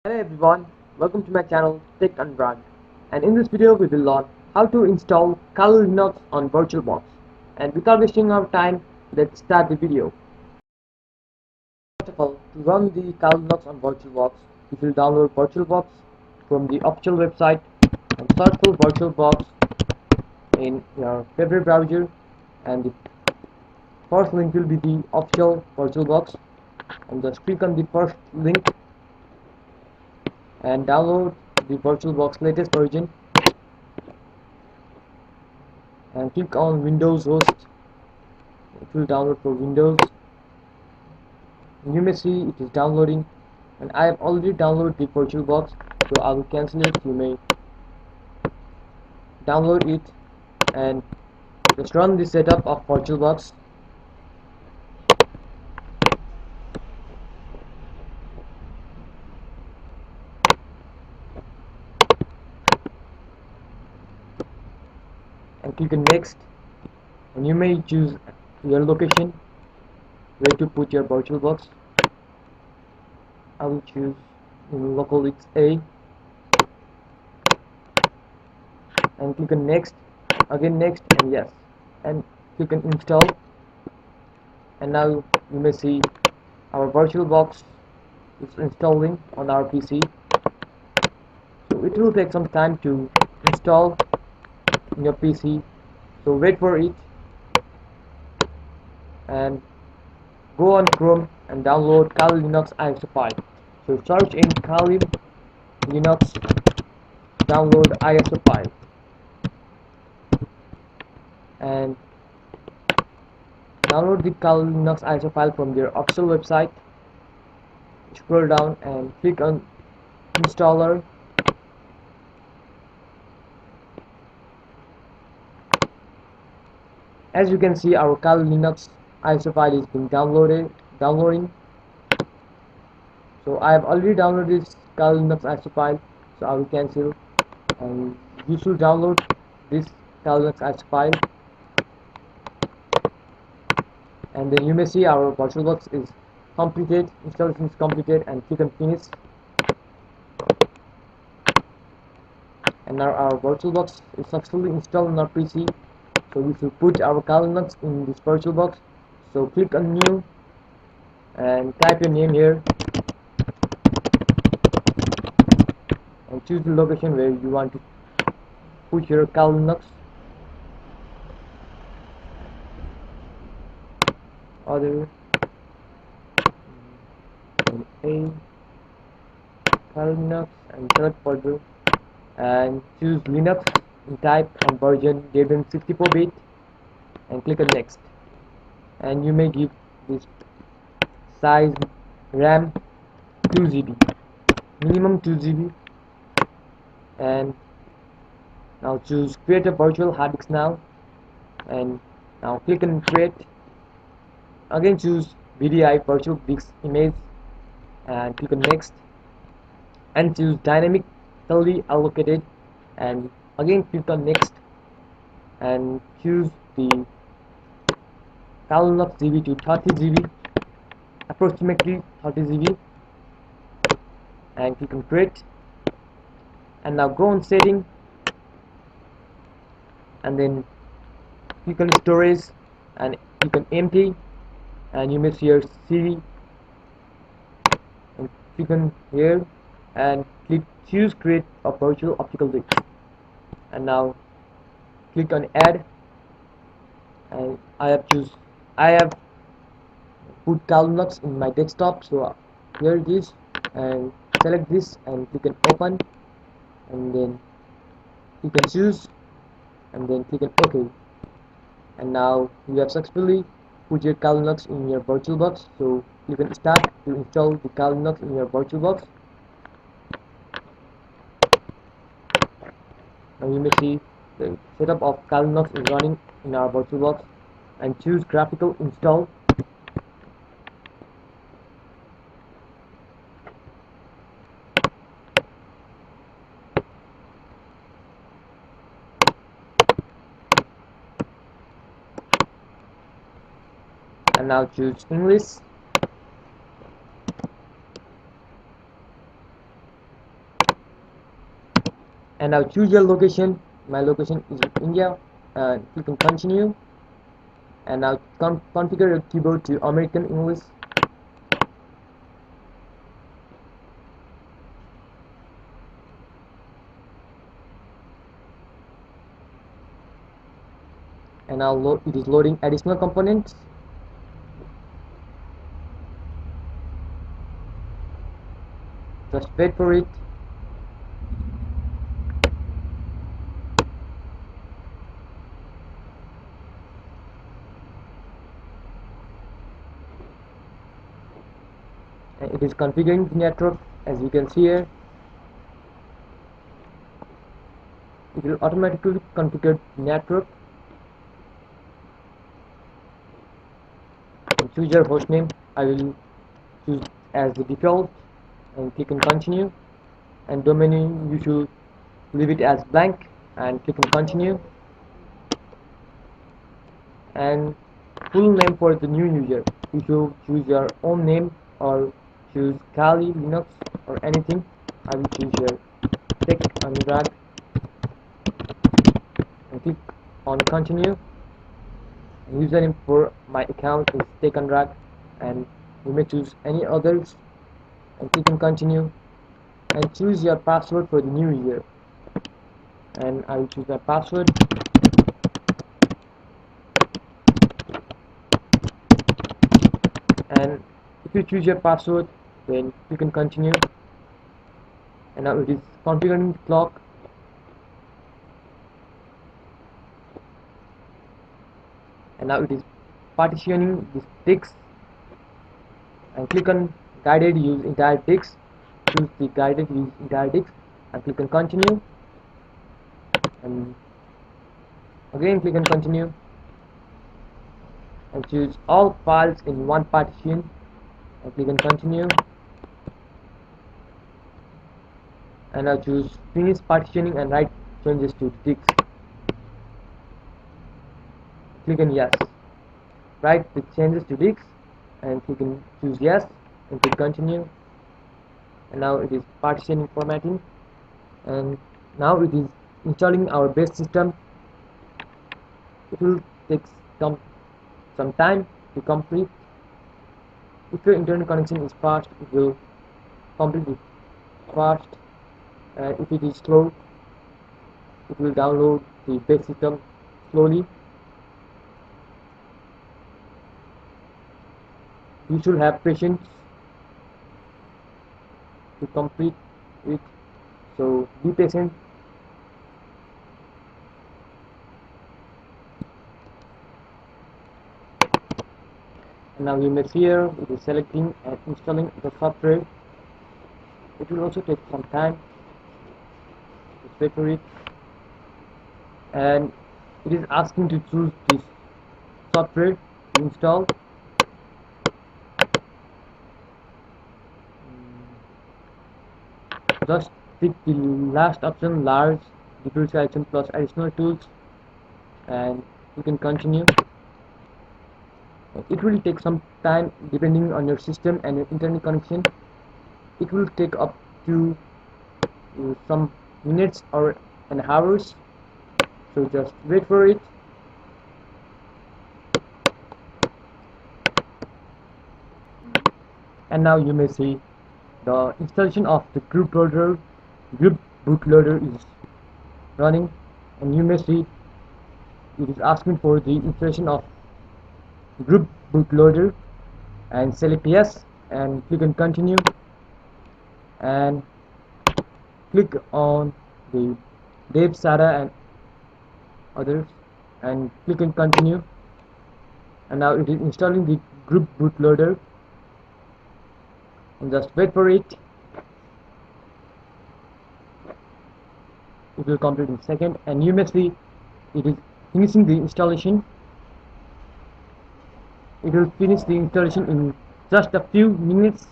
Hello everyone, welcome to my channel TechAnurag, and in this video we will learn how to install Kali Linux on Virtualbox. And without wasting our time, let's start the video. First of all, to run the Kali Linux on Virtualbox, you will download Virtualbox from the official website and search for Virtualbox in your favorite browser, and the first link will be the official Virtualbox, and just click on the first link and download the VirtualBox latest version and click on Windows host. It will download for Windows. You may see it is downloading, and I have already downloaded the VirtualBox, so I will cancel it. You may download it and just run the setup of VirtualBox. And click on next, and you may choose your location where to put your VirtualBox. I will choose in local it's A, and click on next, again next, and yes, and click on install. And now you may see our VirtualBox is installing on our PC. So it will take some time to install in your PC, so wait for it and go on Chrome and download Kali Linux ISO file. So search in Kali Linux, download ISO file, and download the Kali Linux ISO file from their official website. Scroll down and click on installer. As you can see, our Kali Linux ISO file is being downloading. So I have already downloaded this Kali Linux ISO file, so I will cancel, and you should download this Kali Linux ISO file, and then you may see our VirtualBox is completed, installation is completed, and click on finish. And now our VirtualBox is successfully installed on our PC. So we should put our Kali Linux in this VirtualBox. So click on new and type your name here and choose the location where you want to put your Kali Linux. Other and A Kali Linux and select folder and choose Linux and type and version Debian 64-bit and click on next. And you may give this size RAM 2 GB, minimum 2 GB, and now choose create a virtual hard disk now, and now click on create. Again choose VDI virtual disk image and click on next, and choose dynamically allocated, and again click on next and choose the Kali Linux GB to 30 GB, approximately 30 GB, and click on create. And now go on setting and then click on storage and click on empty, and you may see your CV and click on here and click choose create a virtual optical disk, and now click on add, and I have put Kali Linux in my desktop, so here it is, and select this and click on open, and then click on choose and then click on OK. And now you have successfully put your Kali Linux in your VirtualBox, so you can start to install the Kali Linux in your VirtualBox. Now you may see the setup of Kali Linux is running in our VirtualBox, and choose graphical install. And now choose English, And now choose your location. My location is India. Click on continue. And now configure your keyboard to American English. And now it is loading additional components. Just wait for it. And it is configuring the network, as you can see here. It will automatically configure the network. And choose your host name. I will choose as the default and click on continue. And domain name, you should leave it as blank and click on continue. And full name for the new user, you should choose your own name or choose Kali Linux or anything. I will choose your TechAnurag and click on continue. And username for my account is TechAnurag, and you may choose any others and click on continue. And choose your password for the new user, and I will choose my password. And if you choose your password, then you can continue. And now it is configuring the clock. And now it is partitioning the disks. And click on guided use entire disks. Choose the guided use entire disks and click on continue. And again click on continue. And choose all files in one partition and click on continue. And now choose finish partitioning and write changes to disks. Click on yes. Write the changes to disks and click on choose yes and click continue. And now it is partitioning formatting, and now it is installing our base system. It will take some time to complete. If your internet connection is fast, it will complete it fast, and if it is slow, it will download the base system slowly. You should have patience to complete it, so be patient. And now you may see here it is selecting and installing the software. It will also take some time. Just wait for it. And it is asking to choose this software to install. Just pick the last option, large default selection plus additional tools, and you can continue. It will take some time depending on your system and your internet connection. It will take up to some minutes or an hours, so just wait for it. And now you may see the installation of the group bootloader is running, and you may see it is asking for the installation of group bootloader, and select yes and click on continue, and click on the dev SATA and others and click on continue. And now it is installing the group bootloader, and just wait for it. It will complete in a second, and you may see it is finishing the installation. It will finish the installation in just a few minutes.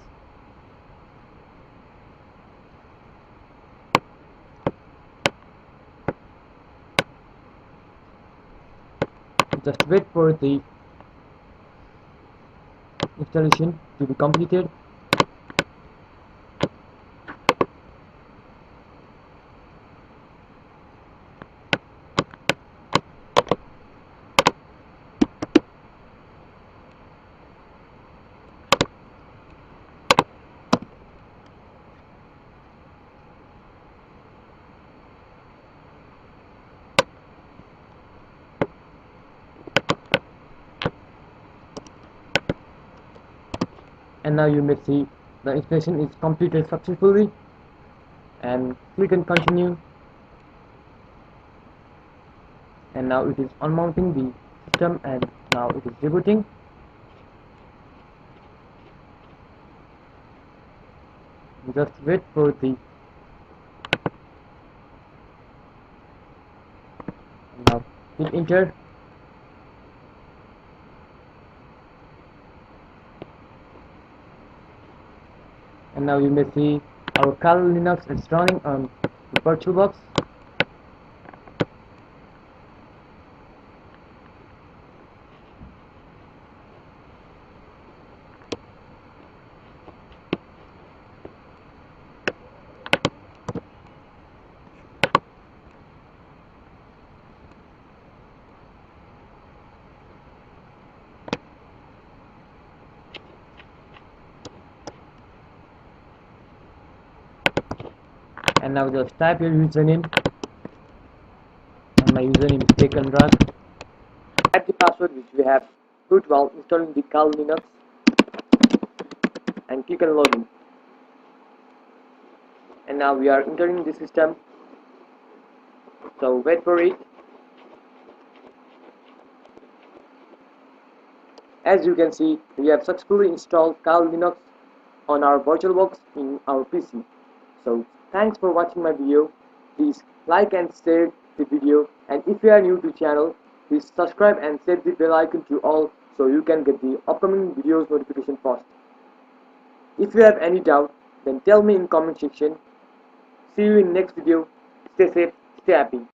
Just wait for the installation to be completed. And now you may see the installation is completed successfully, and click on continue, and now it is unmounting the system, and now it is rebooting. Just wait for the now hit enter, and now you may see our Kali Linux is running on the Virtualbox. And now just type your username, and my username is TechAnurag. Type the password which we have put while installing the Kali Linux, and click on login. And now we are entering the system, so wait for it. As you can see, we have successfully installed Kali Linux on our VirtualBox in our PC. So thanks for watching my video. Please like and share the video, and if you are new to the channel, please subscribe and set the bell icon to all so you can get the upcoming videos notification first. If you have any doubt, then tell me in comment section. See you in next video. Stay safe, stay happy.